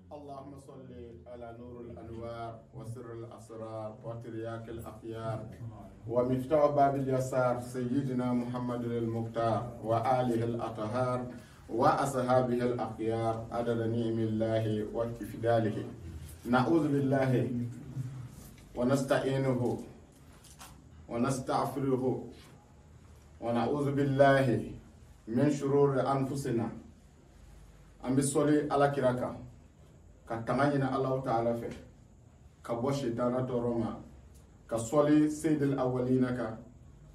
اللهم صل على نور الأنوار وسر الأسرار وترياك الأخيار ومفتاح باب اليسار سيدنا محمد المختار وآله الأطهار وأصحابه الأخيار عدد نعم الله وإفداله. نعوذ بالله ونستعينه ونستغفره ونعوذ بالله من شرور أنفسنا. أم بصلي على كراكا كتمانينا الله تعالى في كبوش دانا توروما كصلي سيد الأولين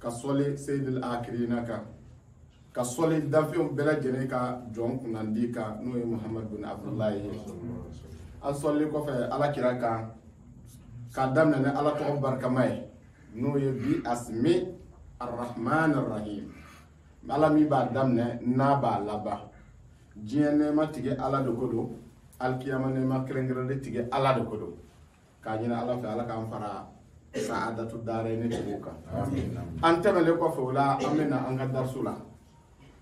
كصلي سيد الآخرين كصلي دافيوم بلا جنيكا جون كنانديكا نوي محمد بن عبد الله أصلي كوفي على كراكا كدامنا على توبر كماي نوي بي أسمي الرحمن الرحيم على مي بعدامنا نابا لبا جيني ما تيجي على دكودو alkiyama ne ma krengere tige ala de kodo ka nyina ala fa ala ka fara saadatu dare ne tibuka amin antemele ko fola amena anga darsula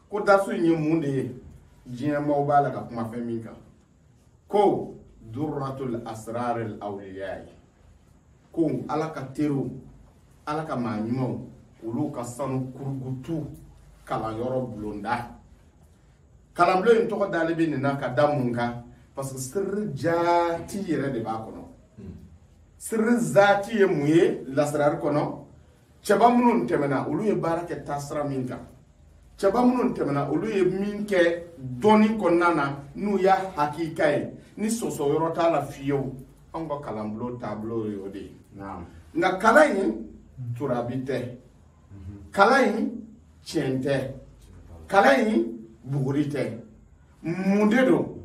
ko darsu nyi munde jiya mawbala ka kuma feminka ko durratul asrar al awliya ko ala ka teru ala ka manyimo ulu ka sanu kurgutu kala yoro blonda kala blo to ko dalibi ni na ka damunga parce que sirri jati yere de ba kono sirri zati ye muye lasrar kono chaba munun temena ulu ye barake tasra minka chaba munun temena ulu ye minke doni konana nu ya hakika e ni soso yorota la fiyo ongo kalamblo tableau yodi naam nga kalayin turabite kalayin chente kalayin bugurite mundedo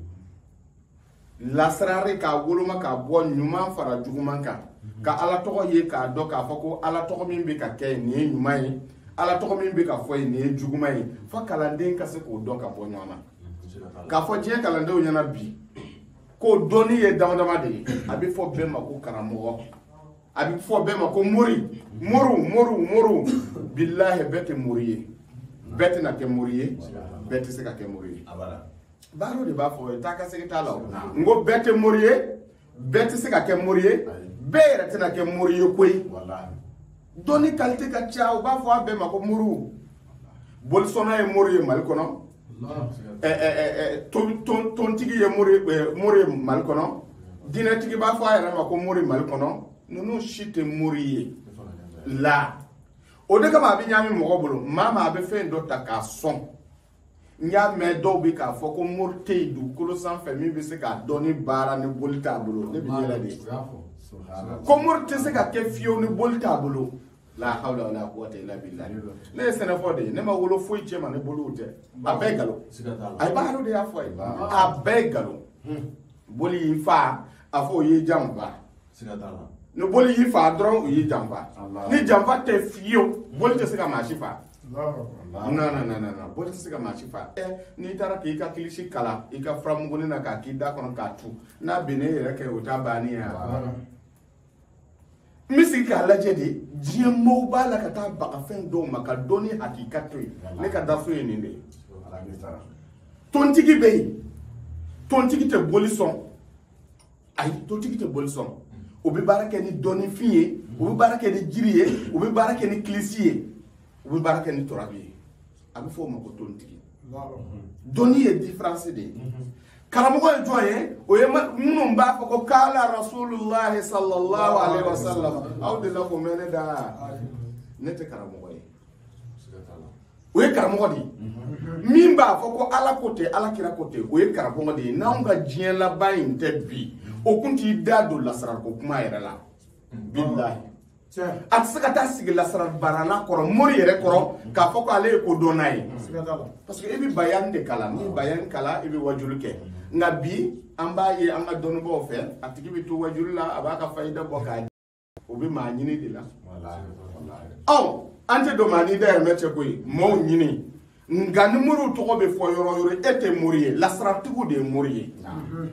lasrare ka woloma ka bo nyuma fara juguman ka ala togo ye ka do ka fako ala togo min be ka kay ni nyuma yi ala togo min be ka foy ni juguma yi fa kalande ka se ko do ka bo nyama ka fo je kalande o nyana bi ko doni ye dama de abi fo be ma ko karamo abi fo be ma ko moru billahi bete muriye bete na ke muriye bete se ka ke muriye abara baro de ba fo ta ka se ta law ngo bete moriye bete se ka ke moriye bere tena ke moriye koy wallahi doni qualité ka ciao ba fo be ma ko muru bol sona e moriye mal kono ton tigi ye moriye mal kono dina tigi ba fo ayra ma ko moriye mal kono nono shite moriye la o de kama bi nyami mo bolo mama be fe ndo ta ka son nya me do bi ka fo ko morte du ko san fami bi se ka doni bara ni bolta bolo ne bi yela de ko morte se ka ke fio ni bolta bolo la hawla wala quwwata illa billah ne sene fo de ne ma wolo fo je ma ne bolo te abegalo ay baro de afo abegalo boli fa afo ye jamba sigatala no boli yi fa dron yi jamba ni jamba te fio boli te se ka ma shifa no boli se ka ma shifa ni tara ki ka kilishi kala i ka framugoni na ka ki da kono ka tu na bene yere ke o ta bani ya misi ka laje de jiye mo bala ka ta ba fen do maka doni hakikatu ne ka da so yeni de tontigi be tontigi te boli son ay tontigi te boli son o be barake ni doni fiye o be barake ni jiriye o be barake ni klisiye o be barake ni torabi abi fo mako tontigi doni e différence de karamogo e joye o ye munun ba fa ko kala rasulullah sallallahu alaihi wasallam aw de la ko mene da nete karamogo e o ye karamogo di min ba fa ko ala kote ala kira kote o ye karamogo di na nga jien la bayin te bi o kunti dado lasrar ko kuma yere la billahi at saka ta sigi lasrar barana koro mori yere koro ka fo ko ale ko donay parce que ebi bayan de kala ni bayan kala ebi wajulu ke nga bi amba ye anga donu bo fe atigi bi to wajulu la abaka fayda boka obi ma nyini de la wallahi ante do mani de mete koy mo nyini nga numuru to ko be fo yoro ete moriye lasrar tugu de moriye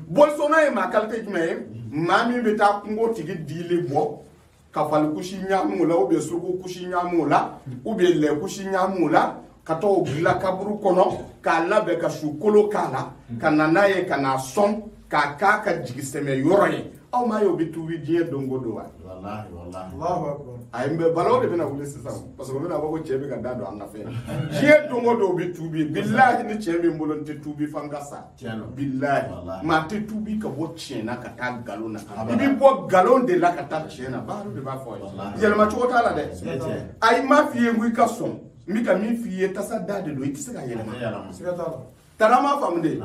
bolsona e ma kalte jme mami be ta ngo tigi dile bo ka fal kushi nyamu la obe sugu kushi nyamu la obe le kushi nyamu la ka to gila kaburu kono ka labe ka su kolo kala ka nanaye ka na son ka jigiseme yoroye aw ma yo bitubi die dongo do wa wallahi Allahu akbar ay mbe balaw de bena wule sisam parce que bena wako chebe ka dado an affaire die dongo do bitubi billahi ni chebe mbolon te tubi fangasa billahi ma te tubi ka bo chena ka ta galona ibi bo galon de la ka ta chena ba ru de ba fo yele ma chota la de ay ma fiye ngui ka son mi ka mi fiye tasa dade do itise ka yele ma tarama famde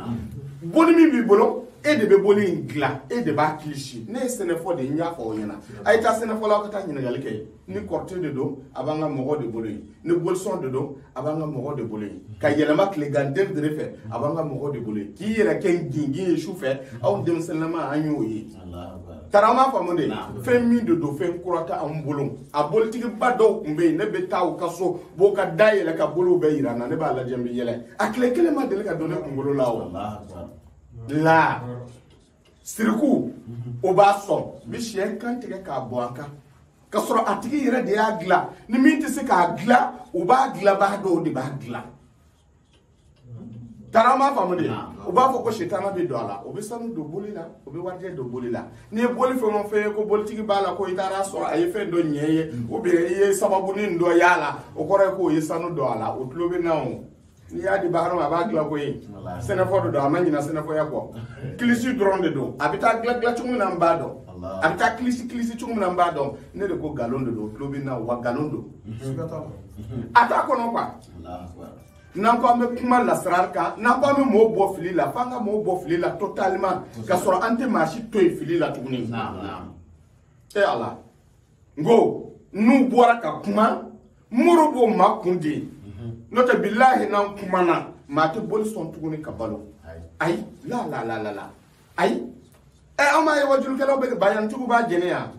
boni mi bi bolo e de be boli ngla e de ba klishi ne senefo de nya ko nyana ay ta senefo la ko ta nyina gal kay ni korte de do abanga mogo de boli ni bolson de do abanga mogo de boli ka yelama kle gandel de refe abanga mogo de boli ki yera ken gingi shufe aw dem selama anyo yi tarama famunde femi de do fen kurata am bolon a politiki bado kumbe ne be taw kaso bo ka dayele ka bolo be irana ne ba la jembe yele akle kele ma de ka do ne kumbolo lawo la siriku o b'a sɔn bi siyɛn kan tigɛ k'a bɔ an kan ka sɔrɔ a tigi yɛrɛ de y'a dilan ni min tɛ se k'a dilan o b'a dilanbaga dɔw de b'a dilan taara ma faamu de o b'a fɔ ko sitana bɛ don a la o bɛ sanu don boli la o bɛ warijɛ don boli la n'i ye boli fɛn o fɛn ye ko bolitigi b'a la ko i taara sɔrɔ a ye fɛn dɔ ɲɛ ye ou bien i ye sababunin dɔ y'a la o kɔrɔ ye ko o ye sanu don a la o tulo bɛ na o ni y'a di baara ma a b'a dilan ko ye sɛnɛfɔ de don a ma ɲina sɛnɛfɔya kɔ kilisi dɔrɔn de don a bɛ taa dilan cogo min na n b'a dɔn a bɛ taa kilisi cogo min na n b'a dɔn ne de ko nkalon de don o tulo bɛ na wa nkalon don a t'a kɔnɔ quoi n'an ko an bɛ kuma lasirali kan n'an ko an bɛ mɔɔw bɔ fili la f'an ka mɔɔw bɔ fili la totalement ka sɔrɔ an tɛ maa si to yen fili la tuguni e ala n ko n'u bɔra ka kuma muru b'o ma kun de n'o tɛ bilahi n'an kumana maa tɛ boli sɔn tuguni ka balo ayi la ayi an m'a ye wajulikɛlaw bɛ bayantigiw b'a jɛnɛ yan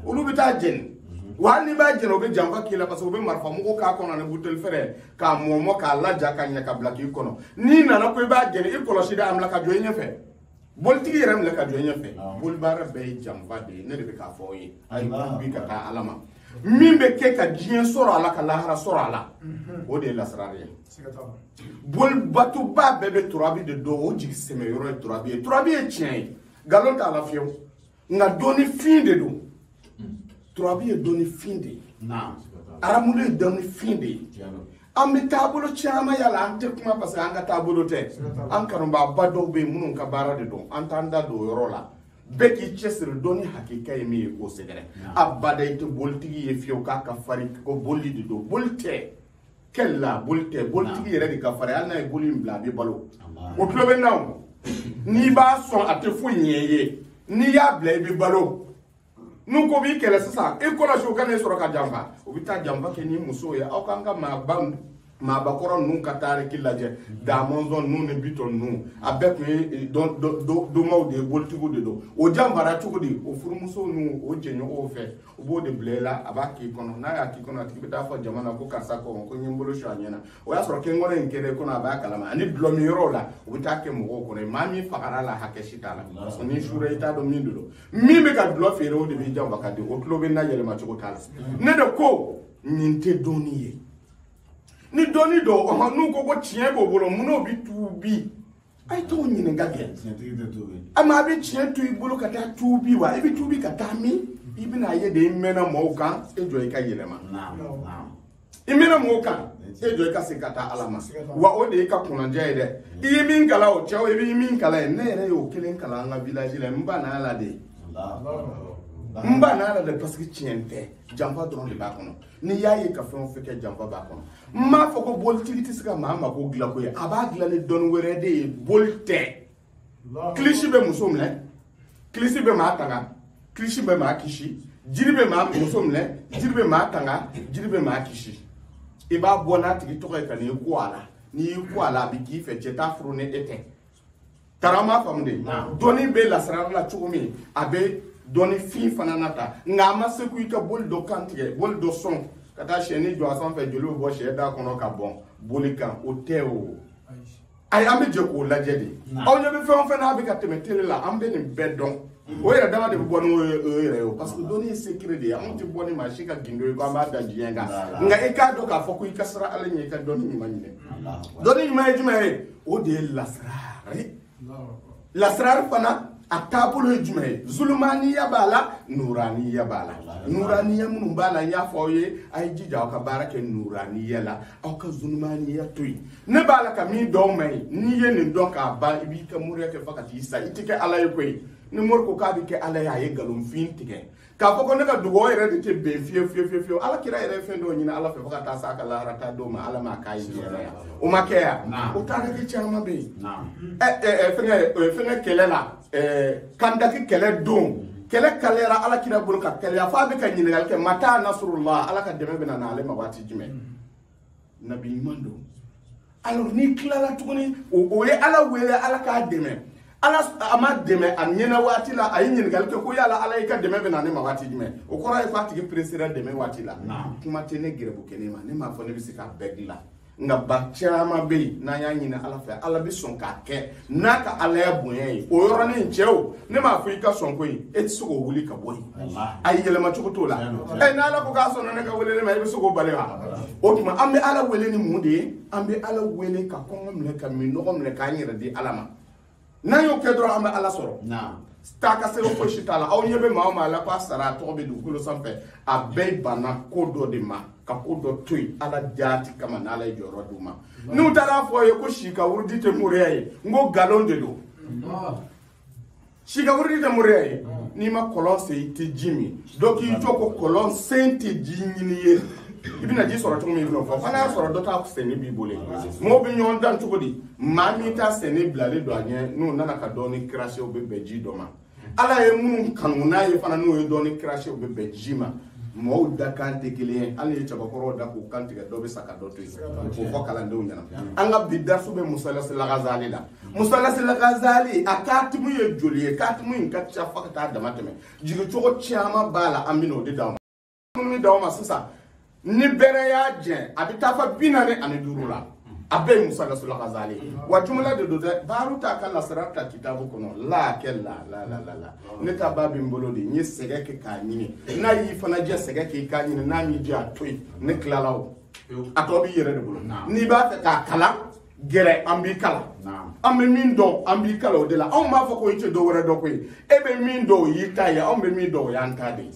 olu bɛ taa jɛni wa hali n'i b'a jɛnɛ o bɛ janfa k'i la parce que o bɛ marifa mugu k'a kɔnɔ ani buteli fɛrɛ k'a mɔmɔ k'a laja ka ɲɛ ka bila k'i kɔnɔ n'i nana ko i b'a jɛni i kɔlɔsi dɛ a minɛ ka jɔ i ɲɛfɛ bolitigi yɛrɛ minɛ ka jɔ i ɲɛfɛ bolibaara bɛɛ ye janfa de ye ne de bɛ k'a fɔ aw ye ayi bi ka taa ala ma min bɛ kɛ ka diɲɛ sɔrɔ a la ka lahara sɔrɔ a la o de ye lasirali ye bolibatuba bɛɛ bɛ turabi de dɔn o jigi sɛmɛ yɔrɔ ye turabi ye turabi ye tiɲɛ ye nkalon t'a la fiyewu nka dɔɔni fin de don turabi ye dɔɔni fin de ye aramulo ye dɔɔni fin de ye an bɛ taabolo caman yala an tɛ kuma parce que an ka taabolo tɛ an kanubaaba dɔw bɛ yen minnu ka baara de don an t'an da don o yɔrɔ la bɛɛ k'i cɛsiri dɔɔni hakika ye min ye k'o sɛgɛrɛ abada i tɛ bolitigi ye fiyewu k'a ka farin ko boli de don boli tɛ kɛlɛla boli tɛ bolitigi yɛrɛ de ka farin hali n'a ye boli in bila a bɛ balo o tulo bɛ na o n'i b'a sɔn a tɛ foyi ɲɛ ye n'i y'a bila i bɛ balo n'u ko b'i kɛlɛ sisan i kɔlɔsi o ka n'e sɔrɔ ka janfa o bɛ taa janfa kɛ ni musow ye aw k'an ka maabakɔrɔ ninnu ka taariki lajɛ damɔzɔn ninnu ni bitɔn ninnu a bɛɛ tun ye donmaw de ye bolitigiw de don o janfara cogo di o furumusow n'u o jɛɲɔgɔnw fɛ u b'o de bila i la a b'a k'i kɔnɔ n'a y'a k'i kɔnɔ a tigi bɛ taa fɔ jama na ko karisa kɔngɔ ko n ye n bolo su a ɲɛna o y'a sɔrɔ kɛnkɔrɔ in kɛra i kɔnɔ a b'a kalama ani dulɔmi yɔrɔw la u bɛ taa kɛ mɔgɔw kɔnɔ maa min fagara la hakɛ si t'a la parce que ni sura i t'a dɔn min de don min bɛ ka dulɔ feere o de b'i janfa ka di o tulo bɛ na yɛlɛma cogo t'a la ne de ko nin tɛ dɔɔni ye ni dɔɔni dɔw n'u ko ko tiɲɛ b'o bolo mun n'o bɛ tuubi a ye t'o ɲininka kɛ a ma a bɛ tiɲɛ to i bolo ka taa tuubi wa i bɛ tuubi ka taa min i bɛna ye de i mɛnna mɔgɔw kan e jɔ i ka yɛlɛma i mɛnna mɔgɔw kan e jɔ i ka segin ka taa ala ma wa o de ye ka kunnadiya ye dɛ i ye min kalan o cɛw i bɛ min kalan ye ne yɛrɛ y'o kelen kalan an ka village la n ba n'a la de n ba n'a la de parce que tiɲɛ tɛ janfa dɔrɔn de b'a kɔnɔ n'i y'a ye ka fɛn o fɛn kɛ janfa b'a kɔnɔ n m'a fɔ ko bolitigi tɛ se ka maa mako dilan ko ye a b'a dilan ni dɔnni wɛrɛ de ye boli tɛ kilisi bɛ muso minɛ kilisi bɛ maa tanga kilisi bɛ maa kisi jiri bɛ maa muso minɛ jiri bɛ maa tanga jiri bɛ maa kisi i b'a bɔ n'a tigi tɔgɔ ye ka n'i ko a la n'i y'i ko a la a bɛ k'i fɛ cɛ t'a furu ni e tɛ tara ma faamu de dɔnni bɛ lasirali la cogo min a bɛ dɔnni fin fana na ta nka a ma se ko i ka boli dɔ kan tigɛ boli dɔ sɔn ka taa siyɛni jɔ a sanfɛ joli bɛ bɔ siyɛ da kɔnɔ ka bɔn boli kan o tɛ o ayi an bɛ jɛ k'o lajɛ de aw ɲɛ bɛ fɛn o fɛn n'a bɛ ka tɛmɛ tele la an bɛ nin bɛɛ dɔn o yɛrɛ dama de bɛ bɔ ni o yɛrɛ ye parce que dɔnni ye secret de ye anw tɛ bɔ ni maa si ka gindo ye ko an b'a da diɲɛ kan nka i k'a dɔn k'a fɔ ko i ka siran ala ɲɛ i ka dɔnni ɲuman ɲini dɔnni ɲuman ye jumɛn ye o de ye lasirari fana a taabolo ye jumɛn ye zulumaniya b'a la nuraniya b'a la nuraniya minnu b'a la n y'a fɔ aw ye a ye jija aw ka baara kɛ nuraniya la aw ka zulumaniya to yen ne b'a la ka min dɔn ma ye n'i ye nin dɔn k'a ban i b'i ka moriya kɛ fo ka t'i sa i tɛ kɛ ala ye koyi ni mori ko k'a bɛ kɛ ala ye a ye nkalonfin tigɛ k'a fɔ ko ne ka dugawu yɛrɛ de tɛ bɛn fiyewu ala kira yɛrɛ ye fɛn dɔw ɲini ala fɛ fo ka taa se a ka lahara taa dɔw ma ala m'a k'a ye yɛrɛ yan o ma kɛ yan o taara kɛ caman bɛ yen fɛngɛ kɛlɛ la kandaki kɛlɛ don kɛlɛ kalera ala kira bolo ka kɛlɛ f'a bɛ ka ɲininkali kɛ mata nasrullah ala ka dɛmɛ bɛ na ale ma waati jumɛn nabi ɲuman don alors ni tilala tuguni o ye ala wele ala k'a dɛmɛ ala a ma dɛmɛ a ɲɛna waati la a ye ɲininkali kɛ ko yala ala y'i ka dɛmɛ bɛ na ne ma waati jumɛn o kɔrɔ ye k'a tigi peresera dɛmɛ waati la kuma tɛ ne gɛrɛbu kɛ ne ma ne m'a fɔ ne bɛ se k'a bɛɛ dilan nka ba caman bɛ yen n'an y'a ɲini ala fɛ ala bɛ sɔn k'a kɛ n'a ka alaya bonya ye o yɔrɔnin cɛw ne m'a fɔ i ka sɔn ko ye e tɛ se k'o wuli ka bɔ yen a yɛlɛma cogo t'o la n'ala ko k'a sɔnna ne ka wele ne ma i bɛ se k'o bali wa o tuma an bɛ ala wele ni mun de ye an bɛ ala wele ka kɔngɔ minɛ ka minɔgɔ minɛ k'an yɛrɛ di ala ma n'an y'o kɛ dɔrɔn an bɛ ala sɔrɔ taa ka se ko fosi t'a la aw ɲɛ bɛ maa o maa la k'a sara a tɔgɔ bɛ dugukolo sanfɛ a bɛɛ banna ko dɔ de ma ka ko dɔ to yen ala jaati kama n'ala ye jɔyɔrɔ d'u ma n'u taara fɔ ye ko si ka wurudi tɛ moriya ye n ko nkalon de don si ka wurudi tɛ moriya ye n'i ma kɔlɔn sen i tɛ ji min dɔ k'i jɔ ko kɔlɔn sen tɛ ji ɲini ye i bɛna ji sɔrɔ cogo min i bɛna fɔ fana y'a sɔrɔ dɔ t'a sɛnɛ b'i bolo mɔgɔw bɛ ɲɔgɔn dan cogo di maa min t'a sɛnɛ bilalen don a ɲɛ n'u nana ka dɔɔni kirase u bɛ bɛn ji dɔ ma ala ye minnu kanu n'a ye fana n'u ye dɔɔni kirase u bɛ bɛn ji ma mɔgɔw da kan tɛ kelen ye hali ye cɛbakɔrɔw da k'u kan tigɛ dɔ bɛ sa ka dɔ to yen k'o fɔ kalandenw ɲɛna an ka bi daso bɛ musalasi lagazali la musalasi lagazali a katimu ye joli ye katimu in ka ca fo ka taa dama tɛmɛ jigicogo caman b'a la an bɛna o de d'aw ma minnu d'aw ma sisan ni bɛrɛ y'a jɛ a bɛ taa fɔ 45 la a bɛɛ ye musalasi lagazali wa jumla de don dɛ baaru t'a ka lasara ta kitabu kɔnɔ la kɛ la ne ta ba bɛ n bolo de n ye sɛgɛ kɛ k'a ɲini n'a y'i fana jɛ sɛgɛ kɛ k'a ɲini n'a m'i jɛ a to yen ne tilala o a tɔ b'i yɛrɛ de bolo n'i b'a fɛ k'a kalan gɛrɛ an b'i kalan an bɛ min dɔn an b'i kalan o de la anw b'a fɔ ko i tɛ dɔ wɛrɛ dɔn koyi e bɛ min dɔn o y'i ta ye anw bɛ min dɔn o y'an ta de ye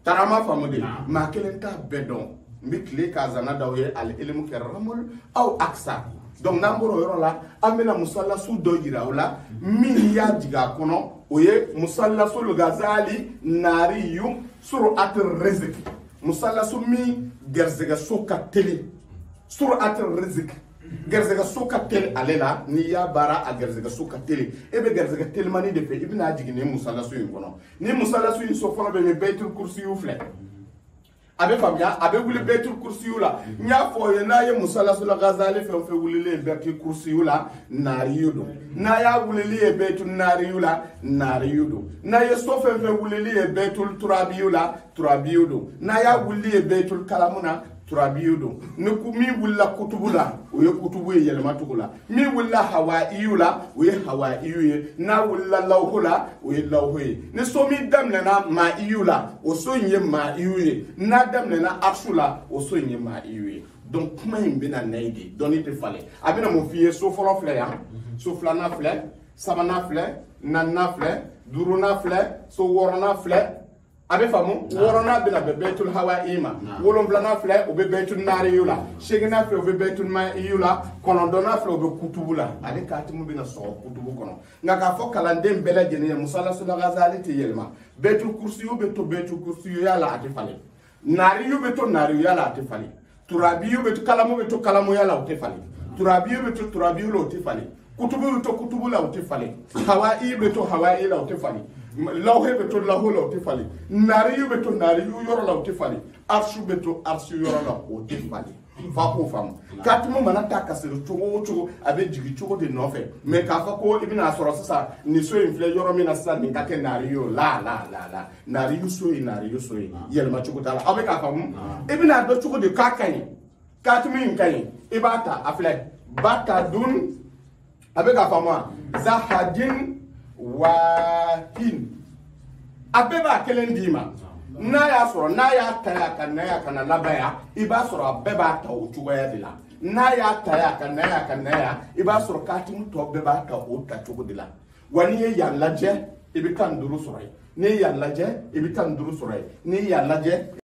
tara an b'a faamu de maa kelen t'a bɛɛ dɔn n bɛ tile k'a zanna d'aw ye ali ilimu kɛ ramul aw aksa donc n'an bɔra o yɔrɔ la an bɛna musalasu dɔ yira aw la min y'a jigin a kɔnɔ o ye musalasu lugazali naariyu suru ati rizik musalasu min gɛrɛsɛgɛso ka teli suru ati rizik gɛrɛsɛgɛso ka teli ale la n'i y'a baara a gɛrɛsɛgɛso ka teli e bɛ gɛrɛsɛgɛ telimani de fɛ i bɛna jigin nin musalasu in kɔnɔ ni musalasu in so fɔlɔ bɛ yen bɛyitul kursiyu filɛ a bɛ faamuya a bɛ wuli bɛyitul kursiyu la n y'a fɔ ye n'a ye musalasu lagazali fɛn o fɛn wulilen bɛyitul kursiyu la naariyu don n'a y'a wulili ye bɛyitul naariyu la naariyu don n'a ye so fɛn fɛn wulili ye bɛyitul turabiyu la turabiyu don n'a y'a wulili ye bɛyitul kalamu na turabiyu don ni min wulila kutubu la o ye kutubu ye yɛlɛma cogo la min wulila hawaiyu la o ye hawaiyu ye n'a wulila lawhu la o ye lawhu ye ni so min daminɛna maiyu la o so in ye maiyu ye n'a daminɛna arshu la o so in ye maiyu ye donc kuma in bɛna na ye de dɔnni tɛ falen a bɛna mun f'i ye so fɔlɔ filɛ yan so filanan filɛ sabanan filɛ naaninan filɛ duurunan filɛ so wɔɔrɔnan filɛ a bɛ faamu wɔɔrɔnan bɛna bɛn bɛyitul hawaiyi ma wolonfilanan filɛ o bɛ bɛyitul naariyu la seginnan filɛ o bɛ bɛyitul maiyu la kɔnɔntɔnnan filɛ o bɛ kutubu la ale katimu bɛna sɔgɔ kutubu kɔnɔ nka k'a fɔ kalanden bɛɛ lajɛlen ye musalasu lagazali tɛ yɛlɛma bɛyitul kursiyu bɛ to bɛyitul kursiyuya la a tɛ falen naariyu bɛ to naariyuya la a tɛ falen turabiyu bɛ to kalamu bɛ to kalamuya la o tɛ falen turabiyu bɛ to turabiyu la o tɛ falen kutubu bɛ to kutubu la o tɛ falen hawaiyi bɛ to hawaiyi la o tɛ falen lawhe bɛ to lahu la o tɛ falen naariyu bɛ to naariyu yɔrɔ la o tɛ falen arsu bɛ to arsu yɔrɔ la o tɛ falen f'a k'o faamu katimu mana taa ka siri cogo o cogo a bɛ jigin cogo de nɔfɛ mɛ k'a fɔ ko i bɛna sɔrɔ sisan nin so in filɛ yɔrɔ min na sisan nin ka kɛ naariyu la naariyu so ye naariyu so ye yɛlɛma cogo t'a la aw bɛ k'a faamu i bɛna dɔn cogo de k'a ka ɲi katimu in ka ɲi i b'a ta a filɛ ba ta dun a bɛ k'a faamu wa zahadin wahin a bɛɛ b'a kelen d'i ma n'a y'a sɔrɔ n'a y'a ta y'a ka na y'a ka na laban ya i b'a sɔrɔ a bɛɛ b'a ta o cogoya de la n'a y'a ta y'a ka na y'a ka na ya i b'a sɔrɔ katimu tɔ bɛɛ b'a ta o ta cogo de la wa n'i ye yan lajɛ i bɛ 15 sɔrɔ yen n'i ye yan lajɛ i bɛ 15 sɔrɔ yen n'i ye yan lajɛ